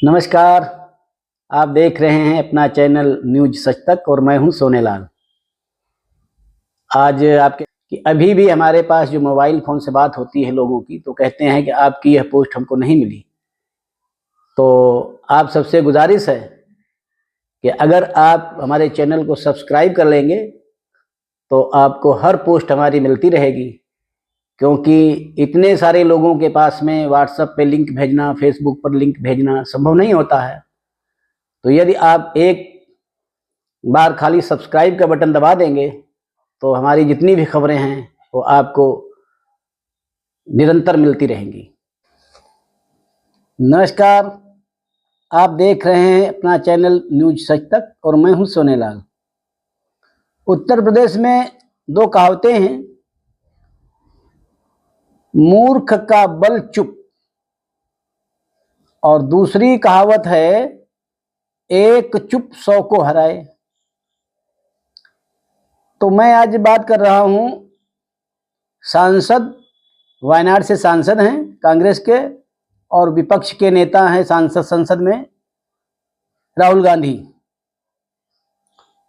नमस्कार। आप देख रहे हैं अपना चैनल न्यूज सच तक और मैं हूं सोनेलाल। आज आपके कि अभी भी हमारे पास जो मोबाइल फ़ोन से बात होती है लोगों की, तो कहते हैं कि आपकी यह पोस्ट हमको नहीं मिली। तो आप सबसे गुजारिश है कि अगर आप हमारे चैनल को सब्सक्राइब कर लेंगे तो आपको हर पोस्ट हमारी मिलती रहेगी, क्योंकि इतने सारे लोगों के पास में व्हाट्सएप पे लिंक भेजना, फेसबुक पर लिंक भेजना संभव नहीं होता है। तो यदि आप एक बार खाली सब्सक्राइब का बटन दबा देंगे तो हमारी जितनी भी खबरें हैं वो आपको निरंतर मिलती रहेंगी। नमस्कार, आप देख रहे हैं अपना चैनल न्यूज सच तक और मैं हूं सोनेलाल। उत्तर प्रदेश में दो कहावतें हैं, मूर्ख का बल चुप, और दूसरी कहावत है एक चुप 100 को हराए। तो मैं आज बात कर रहा हूं, सांसद वायनाड से सांसद हैं कांग्रेस के और विपक्ष के नेता हैं सांसद संसद में राहुल गांधी।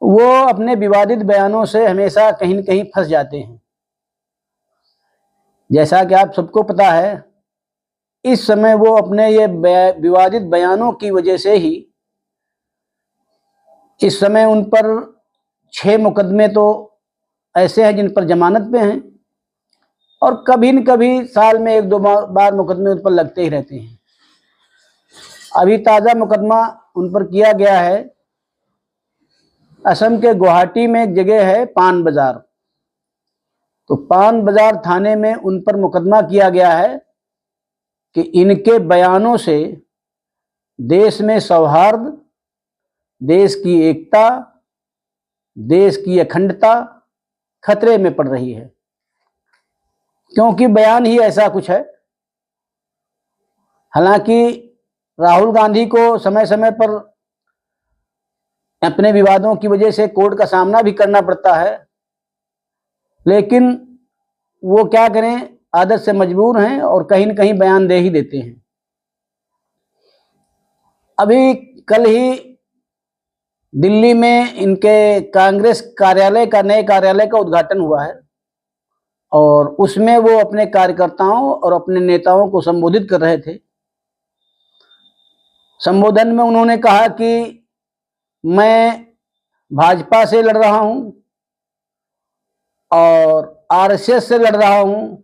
वो अपने विवादित बयानों से हमेशा कहीं न कहीं फंस जाते हैं। जैसा कि आप सबको पता है, इस समय वो अपने ये विवादित बयानों की वजह से ही इस समय उन पर 6 मुकदमे तो ऐसे हैं जिन पर जमानत पे हैं, और कभी न कभी साल में 1-2 बार मुकदमे उन पर लगते ही रहते हैं। अभी ताज़ा मुकदमा उन पर किया गया है, असम के गुवाहाटी में एक जगह है पान बाजार। तो पान बाजार थाने में उन पर मुकदमा किया गया है कि इनके बयानों से देश में सौहार्द, देश की एकता, देश की अखंडता खतरे में पड़ रही है, क्योंकि बयान ही ऐसा कुछ है। हालांकि राहुल गांधी को समय समय पर अपने विवादों की वजह से कोर्ट का सामना भी करना पड़ता है, लेकिन वो क्या करें, आदत से मजबूर हैं और कहीं न कहीं बयान दे ही देते हैं। अभी कल ही दिल्ली में इनके कांग्रेस कार्यालय का, नए कार्यालय का उद्घाटन हुआ है, और उसमें वो अपने कार्यकर्ताओं और अपने नेताओं को संबोधित कर रहे थे। संबोधन में उन्होंने कहा कि मैं भाजपा से लड़ रहा हूं और आरएसएस से लड़ रहा हूं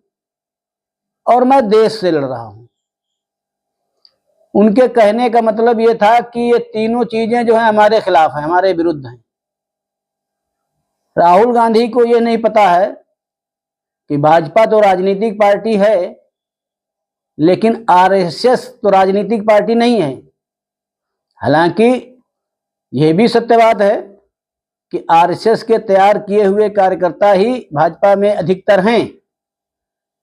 और मैं देश से लड़ रहा हूं। उनके कहने का मतलब ये था कि ये तीनों चीजें जो हैं हमारे खिलाफ हैं, हमारे विरुद्ध हैं। राहुल गांधी को ये नहीं पता है कि भाजपा तो राजनीतिक पार्टी है, लेकिन आरएसएस तो राजनीतिक पार्टी नहीं है। हालांकि यह भी सत्य बात है कि आरएसएस के तैयार किए हुए कार्यकर्ता ही भाजपा में अधिकतर हैं,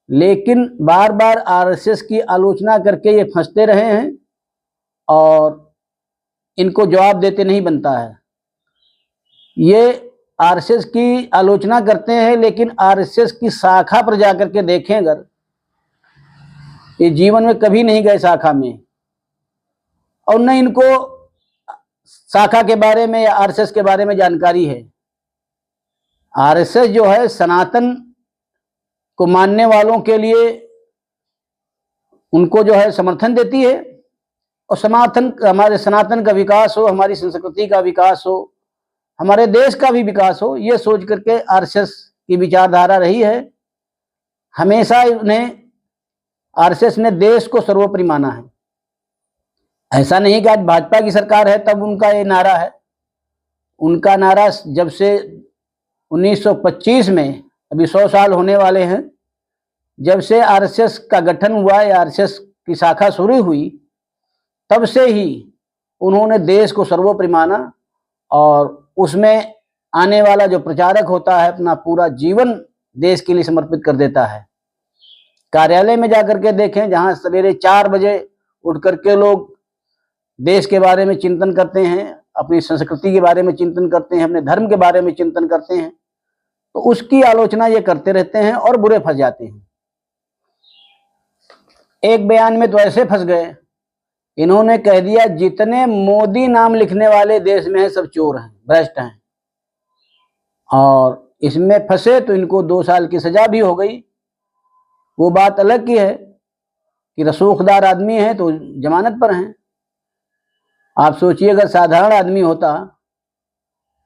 लेकिन बार बार आरएसएस की आलोचना करके ये फंसते रहे हैं और इनको जवाब देते नहीं बनता है। ये आरएसएस की आलोचना करते हैं, लेकिन आरएसएस की शाखा पर जाकर के देखें, अगर ये जीवन में कभी नहीं गए शाखा में, और न इनको शाखा के बारे में या आरएसएस के बारे में जानकारी है। आरएसएस जो है सनातन को मानने वालों के लिए उनको जो है समर्थन देती है, और हमारे सनातन का विकास हो, हमारी संस्कृति का विकास हो, हमारे देश का भी विकास हो, ये सोच करके आरएसएस की विचारधारा रही है। हमेशा उन्हें आरएसएस ने देश को सर्वोपरि माना है। ऐसा नहीं कि आज भाजपा की सरकार है तब उनका ये नारा है। उनका नारा जब से 1925 में, अभी 100 साल होने वाले हैं, जब से आरएसएस का गठन हुआ या आरएसएस की शाखा शुरू हुई, तब से ही उन्होंने देश को सर्वोपरि माना, और उसमें आने वाला जो प्रचारक होता है अपना पूरा जीवन देश के लिए समर्पित कर देता है। कार्यालय में जाकर के देखें, जहां सवेरे 4 बजे उठ करके लोग देश के बारे में चिंतन करते हैं, अपनी संस्कृति के बारे में चिंतन करते हैं, अपने धर्म के बारे में चिंतन करते हैं, तो उसकी आलोचना ये करते रहते हैं और बुरे फंस जाते हैं। एक बयान में तो ऐसे फंस गए इन्होंने कह दिया जितने मोदी नाम लिखने वाले देश में हैं सब चोर हैं, भ्रष्ट हैं, और इसमें फंसे तो इनको 2 साल की सजा भी हो गई। वो बात अलग की है कि रसूखदार आदमी है तो जमानत पर हैं। आप सोचिए अगर साधारण आदमी होता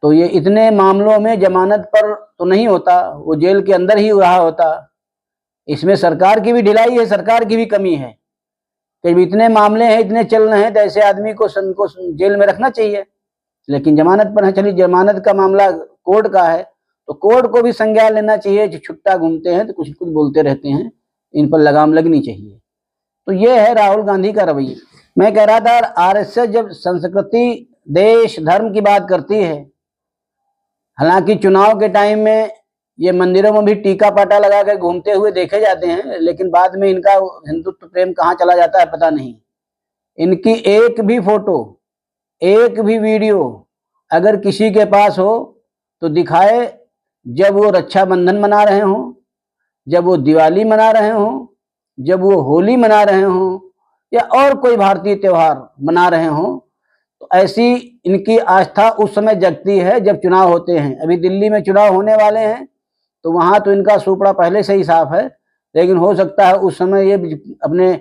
तो ये इतने मामलों में जमानत पर तो नहीं होता, वो जेल के अंदर ही रहा होता। इसमें सरकार की भी ढिलाई है, सरकार की भी कमी है कि इतने मामले हैं, इतने चल रहे हैं, तो ऐसे आदमी को जेल में रखना चाहिए, लेकिन जमानत पर है। चलिए जमानत का मामला कोर्ट का है तो कोर्ट को भी संज्ञान लेना चाहिए। जो छुट्टा घूमते हैं तो कुछ कुछ बोलते रहते हैं, इन पर लगाम लगनी चाहिए। तो ये है राहुल गांधी का रवैया। मैं कह रहा था आरएसएस जब संस्कृति, देश, धर्म की बात करती है, हालांकि चुनाव के टाइम में ये मंदिरों में भी टीका पाटा लगा कर घूमते हुए देखे जाते हैं, लेकिन बाद में इनका हिंदुत्व प्रेम कहाँ चला जाता है पता नहीं। इनकी एक भी फोटो, एक भी वीडियो अगर किसी के पास हो तो दिखाए, जब वो रक्षाबंधन मना रहे हों, जब वो दिवाली मना रहे हों, जब वो होली मना रहे हों, या और कोई भारतीय त्यौहार मना रहे हों। तो ऐसी इनकी आस्था उस समय जगती है जब चुनाव होते हैं। अभी दिल्ली में चुनाव होने वाले हैं तो वहां तो इनका सुपड़ा पहले से ही साफ है, लेकिन हो सकता है उस समय ये अपने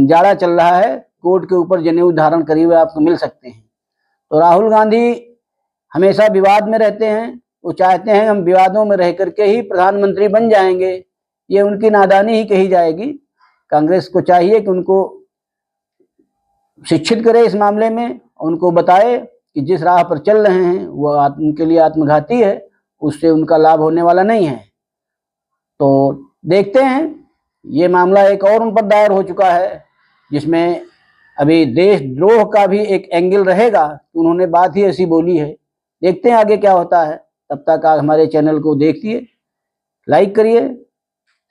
जाड़ा चल रहा है, कोर्ट के ऊपर जनेऊ धारण करे हुए आपको मिल सकते हैं। तो राहुल गांधी हमेशा विवाद में रहते हैं, वो चाहते हैं हम विवादों में रह करके ही प्रधानमंत्री बन जाएंगे। ये उनकी नादानी ही कही जाएगी। कांग्रेस को चाहिए कि उनको शिक्षित करे इस मामले में, उनको बताए कि जिस राह पर चल रहे हैं वो उनके लिए आत्मघाती है, उससे उनका लाभ होने वाला नहीं है। तो देखते हैं, ये मामला एक और उन पर दायर हो चुका है जिसमें अभी देशद्रोह का भी एक एंगल रहेगा। उन्होंने बात ही ऐसी बोली है, देखते हैं आगे क्या होता है। तब तक आप हमारे चैनल को देखिए, लाइक करिए,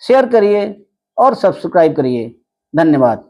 शेयर करिए और सब्सक्राइब करिए। धन्यवाद।